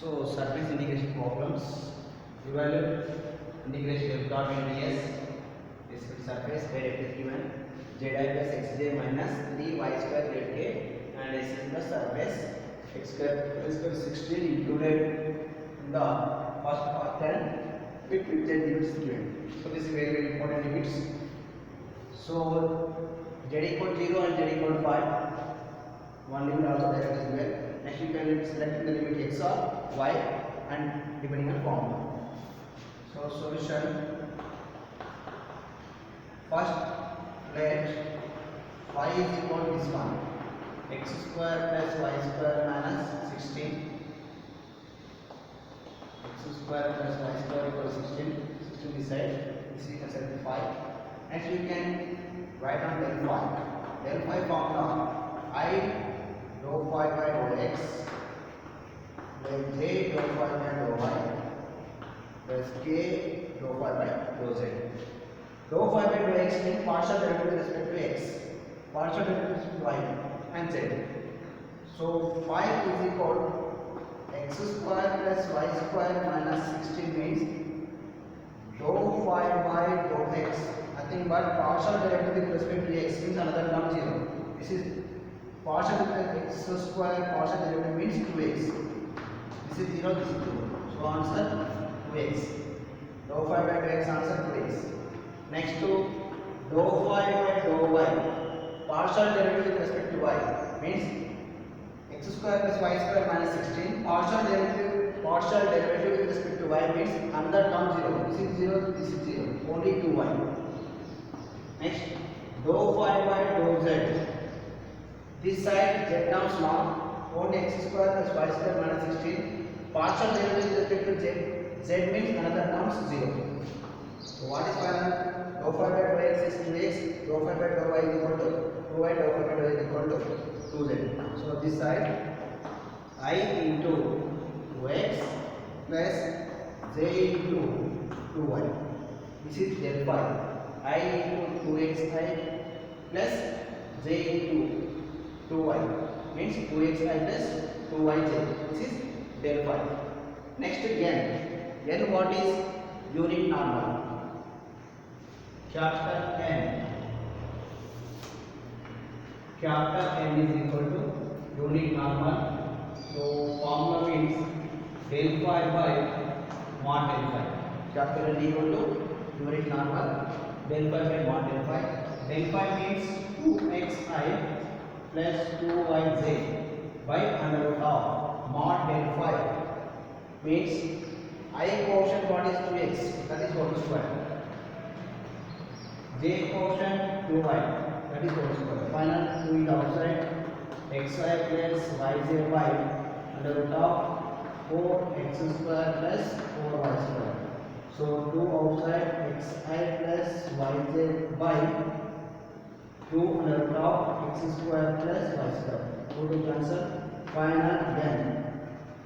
So surface integration problems. Evaluate integration f dot into s. This is surface where it is given z I plus xj minus 3y square z k and s is the surface x square 16 included in the first part and with z limits given. So this is very important limits. So z equal 0 and z equal 5. One limit also there is given. Next you can select the limit x or y and depending on formula. So solution, first let phi is equal to this one, x square plus y square minus 16, x square plus y square equals 16 this side, this you can set the phi. Next you can write on del phi formula, I dou phi by dou x plus j dou phi by dou y plus k dou phi by dou z. Dou phi by dou x means partial derivative with respect to x, partial derivative with respect to y and z. So phi is equal to x square plus y square minus 16 means dou phi by dou x, nothing but partial derivative with respect to x means another term 0. This is partial derivative x square, partial derivative means 2x. This is 0, this is 2. So answer 2x. Dou phi by dou x answer 2x. Next to dou phi by dou y, partial derivative with respect to y means x square plus y square minus 16. Partial derivative with respect to y means another term 0. This is 0, this is 0. Only 2y. Next dou phi by dou z. This side z terms now, only x square plus y square minus 16. Partial derivative with respect to z means another terms 0. So what is final? Dou phi by dou x is 2x, dou phi by dou y is equal to 2y, dou phi by dou y is equal to 2z. So this side I into 2x plus j into 2y. This is del phi. I into 2xi plus j into 2y means 2xi plus 2yj. This is del phi. Next n what is unit normal? Capital N is equal to unit normal. So formula means del phi by mod del phi. Capital N equal to unit normal, del phi by mod del phi. Del phi means 2xi plus 2yj by under root of mod del phi means I quotient what is 2x, that is whole square, j quotient 2y, that is whole square. Final 2 is outside, xi plus yj by under root of 4x square plus 4y square. So 2 outside, xi plus yj by 2 under root of x square plus y square. Go to cancel. Final n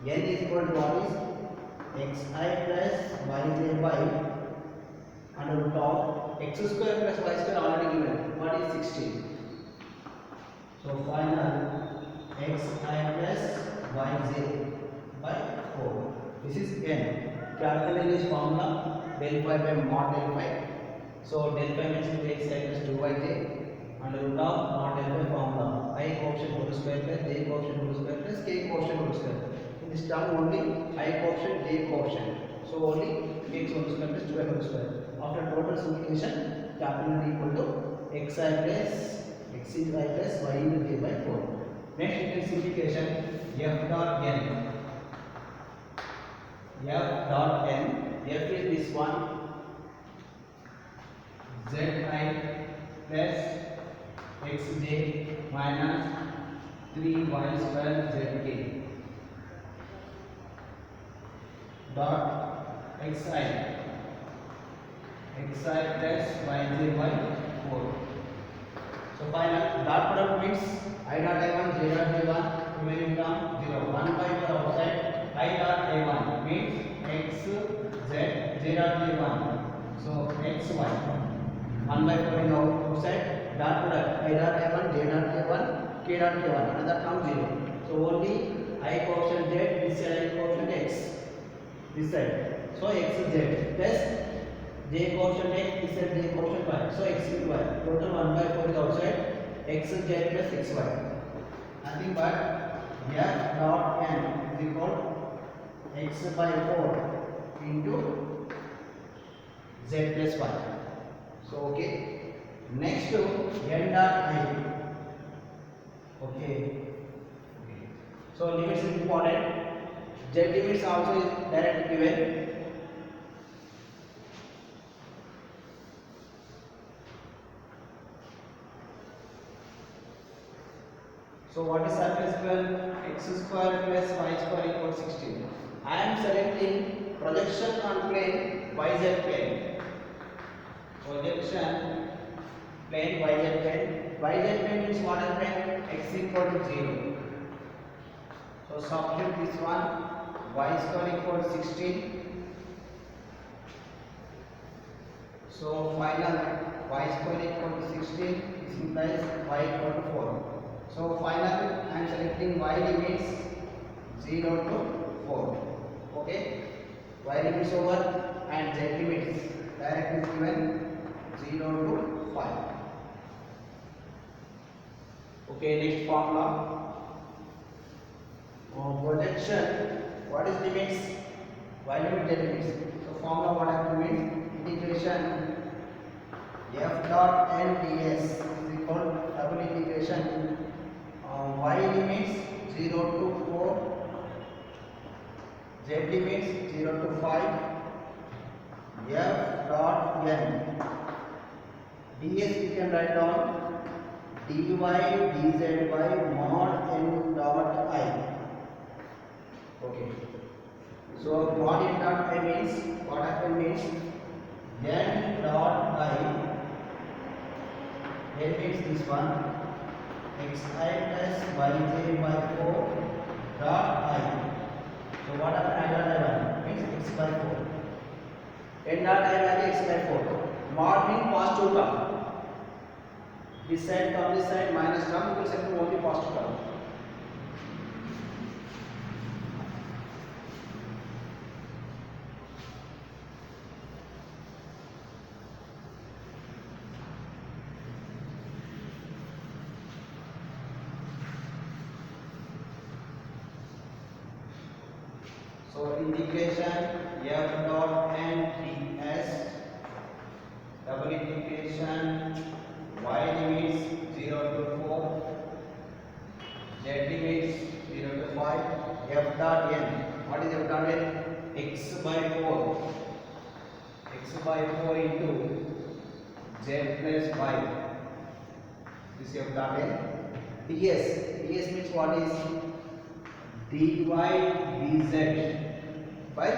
is equal to what is xi plus yj by under root of x square plus y square already given. What is 16? So final xi plus yj by 4. This is n. Capital N is formula del phi by mod del phi. So del phi means 2xi plus 2yj under root of mod del phi formula. I quotient whole square plus j quotient whole square plus k quotient whole square. In this term only I quotient, j quotient. So only x whole square plus 2y whole square. After total simplification, capital N equal to xi plus xi plus y into j by 4. Next you can simplification f dot n. F dot n. F is this one. Zi plus xj minus 3y square zk dot xi plus yj by 4. So final dot product means I dot a1 j dot a1 remaining term 0. 1 by 4 outside, I dot a1 means x z j dot a1. So xy 1 by 4 in outside, dot product I dot a1 j dot a1 k dot k1, another term 0. So only I coefficient z, this side I coefficient x, this side. So x z plus j coefficient x, this side j coefficient y. So x into y. Total 1 by 4 is outside. X z plus x y. Nothing but f dot n is equal x by 4 into z plus y. So okay. Next to n dot I. Okay. So limits is important. Z limits also is directly given. So what is surface equal? X square plus y square equals 16. I am selecting projection on plane yz plane. Projection plane yz plane. Yz plane means what is plane? X equal to 0. So substitute this one. Y square equal to 16. So final y square equal to 16. This implies y equal to 4. So final I am selecting y limits 0 to 4. Okay. Y limits over and z limits direct is given 0 to 5. Okay, next formula. Projection. What is limits? Y limit z limits. So formula what I have to mean? Integration f dot n ds is equal double integration y limits 0 to 4, z limits 0 to 5, f dot n ds we can write down dy dz by mod n dot I. Okay. So mod n dot I means what happen means n dot I, n means this one, xi plus yj by 4 dot I. So what happened? I dot I1 means x by 4. N dot I value x by 4. Mod means positive term. This side come, this side minus term, you will set to only positive term. So integration f dot n ds double integration y limits 0 to 4, z limits 0 to 5, f dot n. What is f dot n? X by 4. X by 4 into z plus y. This is f dot n. ds. ds means what is? dy dz by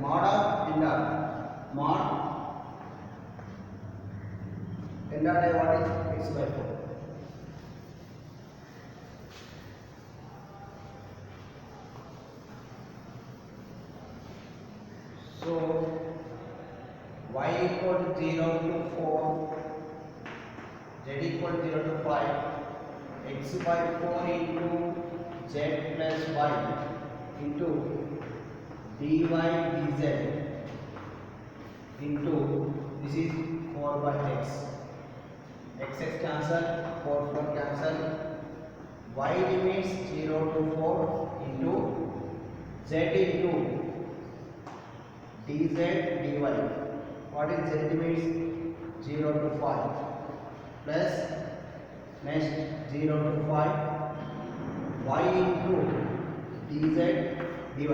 mod of n dot. Mod n dot I what is x by 4. So y equal to 0 to 4, z equal to 0 to 5, x by 4 into z plus y into dy dz into this is 4 by x. X cancel, 4 cancel. Y limits 0 to 4 into z into dz dy. What is z limits? 0 to 5 plus next 0 to 5 y into dz dy.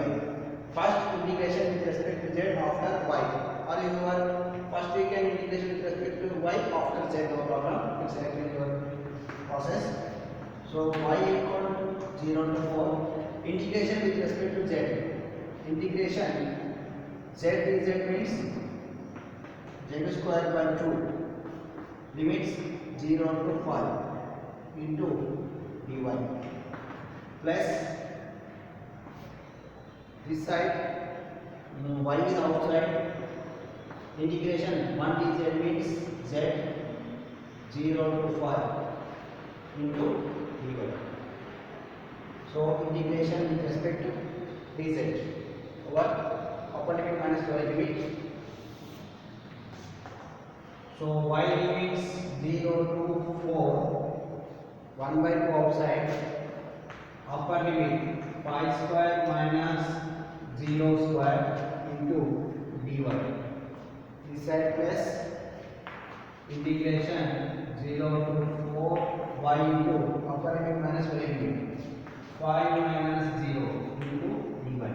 First integration with respect to z after y, or your first we can integration with respect to y after z, no problem, it's selecting your process. So y equal to 0 to 4, integration with respect to z, integration z dz means z square by 2 limits 0 to 5 into dy plus this side y is outside, integration 1 dz means z 0 to 5 into dy. So integration with respect to dz over upper limit minus lower limit. So y limits 0 to 4, 1 by 2 outside, upper limit 5 square minus 0 square into dy. This side plus integration 0 to 4 y into upper limit minus lower limit 5 minus 0 into dy.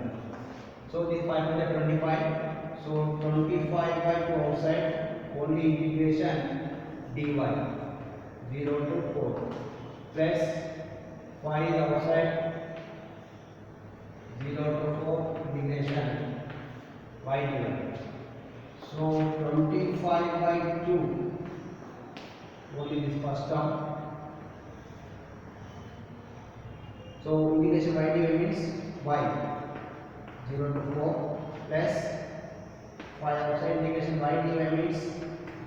So this 5 into 25. So 25 by 2 outside, only integration dy 0 to 4 plus 5 is outside 0 to 4 integration y dy. So 25 by 2, only this first term. So integration y dy means y 0 to 4 plus 5 outside, integration y dy means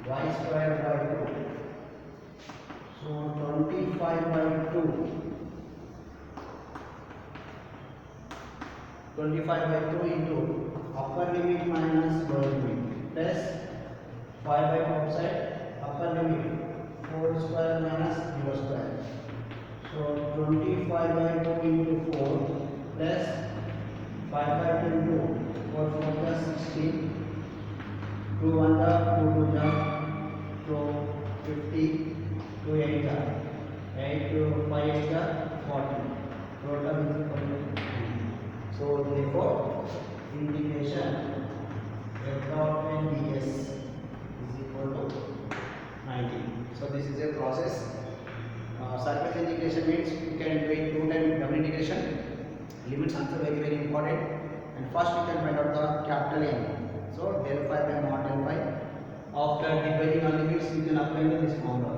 y square by 2. So 25 by 2, 25 by 2 into upper limit minus lower limit plus 5 by 2 outside, upper limit 4 square minus 0 square. So 25 by 2 into 4 plus 5 by 2 into 4 plus 16. 2 1 2 2 so 50, 2 8 8 to 5 8 40. Total is equal to 90. So therefore integration f dot n ds is equal to 90. So this is a process. Surface integration means you can do it 2 times double integration. Limits also very important. And first you can find out the capital N. So del phi by mod del phi. After dividing on limits, you can apply to this formula.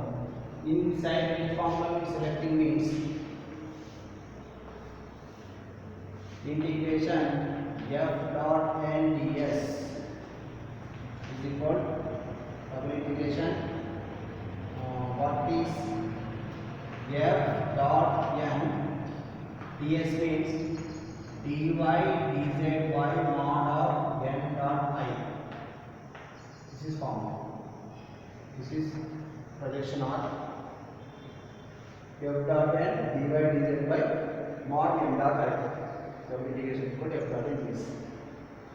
Inside this formula, selecting means integration f dot n ds is equal double integration. What is f dot n ds means dy dz y mod of n dot I. This is formula. This is projection R. F dot n dy dz by mod n dot I. So integration equal to f dot n ds.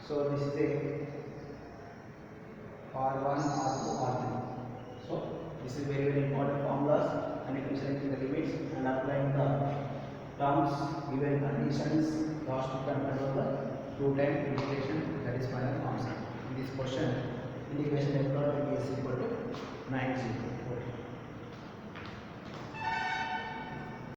So this is a R1, R2, R3. So this is very important formulas, and you can select the limits and applying the terms, given conditions. Last we can find out the 2 time integration, that is final answer. In this question, integration f dot n is equal to 90.